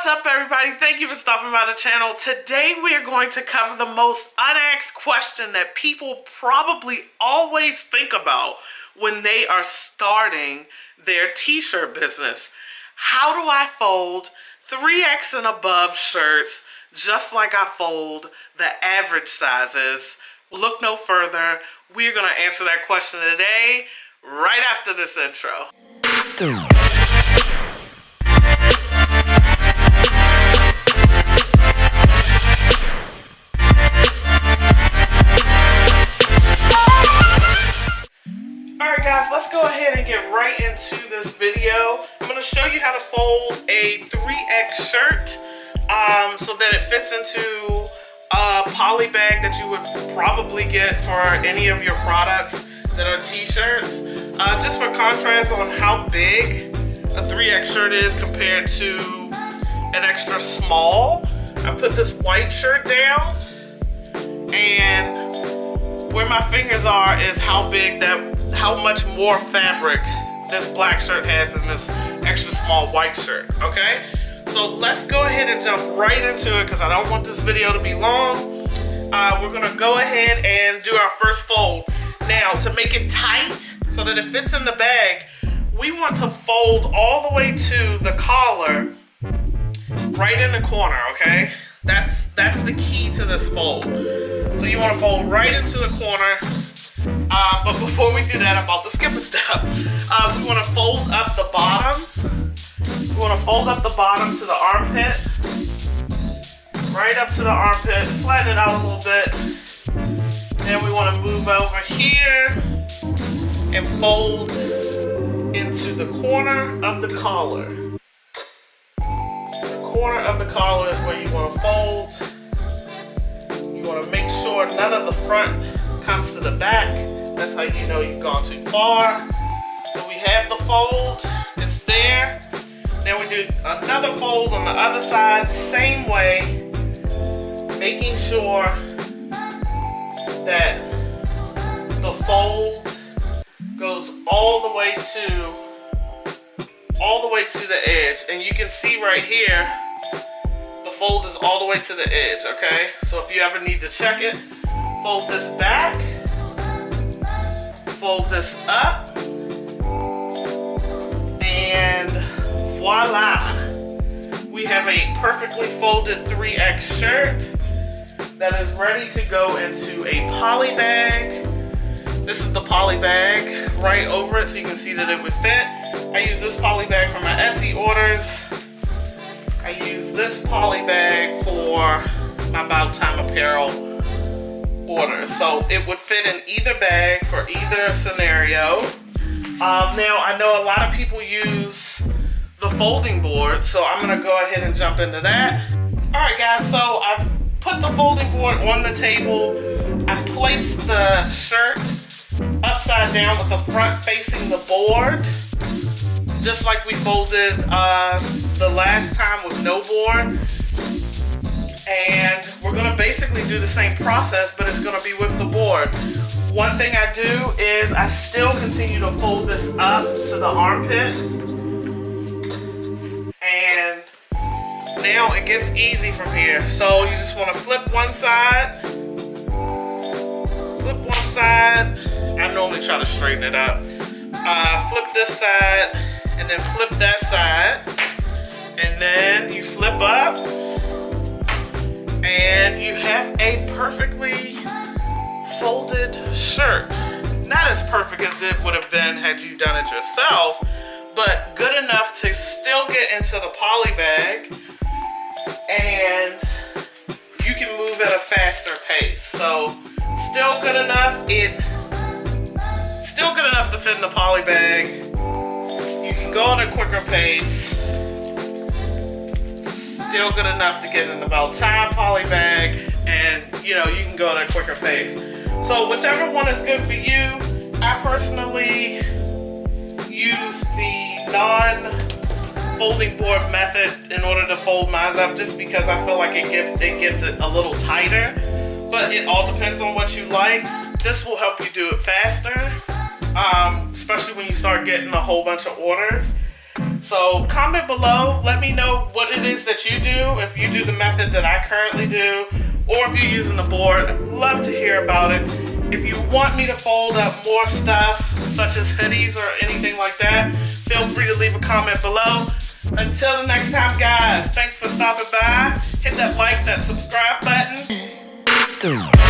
What's up, everybody? Thank you for stopping by the channel. Today we are going to cover the most unasked question that people probably always think about when they are starting their t-shirt business. How do I fold 3X and above shirts just like I fold the average sizes? Look no further. We're going to answer that question today right after this intro. Alright guys, let's go ahead and get right into this video. I'm going to show you how to fold a 3X shirt so that it fits into a poly bag that you would probably get for any of your products that are t-shirts. Just for contrast on how big a 3X shirt is compared to an extra small, I put this white shirt down, and where my fingers are is how much more fabric this black shirt has than this extra small white shirt, okay? So let's go ahead and jump right into it because I don't want this video to be long. We're gonna go ahead and do our first fold. Now, to make it tight so that it fits in the bag, we want to fold all the way to the collar right in the corner, okay? That's the key to this fold. So you want to fold right into the corner. But before we do that, I'm about to skip a step. We want to fold up the bottom. We want to fold up the bottom to the armpit. Right up to the armpit. Flatten it out a little bit. Then we want to move over here and fold into the corner of the collar. The corner of the collar is where you want to fold. You want to make sure none of the front comes to the back. That's how you know you've gone too far. So we have the fold. It's there. Then we do another fold on the other side, same way, making sure that the fold goes all the way to the edge. And you can see right here, the fold is all the way to the edge, okay? So if you ever need to check it, fold this back, fold this up, and voila! We have a perfectly folded 3X shirt that is ready to go into a poly bag. This is the poly bag right over it so you can see that it would fit. I use this poly bag for my Etsy orders. I use this poly bag for my About Time Apparel orders. So it would fit in either bag for either scenario. Now I know a lot of people use the folding board, so I'm gonna go ahead and jump into that. All right guys, so I've put the folding board on the table. I've placed the shirt upside down with the front facing the board, just like we folded the last time with no board. And we're gonna basically do the same process, but it's gonna be with the board. One thing I do is I still continue to fold this up to the armpit. And now it gets easy from here. So you just wanna flip one side, I normally try to straighten it up. Flip this side, and then flip that side. And then you flip up, and you have a perfectly folded shirt. Not as perfect as it would have been had you done it yourself, but good enough to still get into the poly bag, and you can move at a faster pace. So still good enough to fit in the poly bag. You can go at a quicker pace. Still good enough to get in the About Time poly bag, and you can go at a quicker pace. So whichever one is good for you. I personally use the non-folding board method in order to fold mine up, just because I feel like it gets it a little tighter. But it all depends on what you like. This will help you do it faster, especially when you start getting a whole bunch of orders. So comment below, let me know what it is that you do, if you do the method that I currently do, or if you're using the board. I'd love to hear about it. If you want me to fold up more stuff, such as hoodies or anything like that, feel free to leave a comment below. Until the next time, guys, thanks for stopping by. Hit that like, that subscribe button.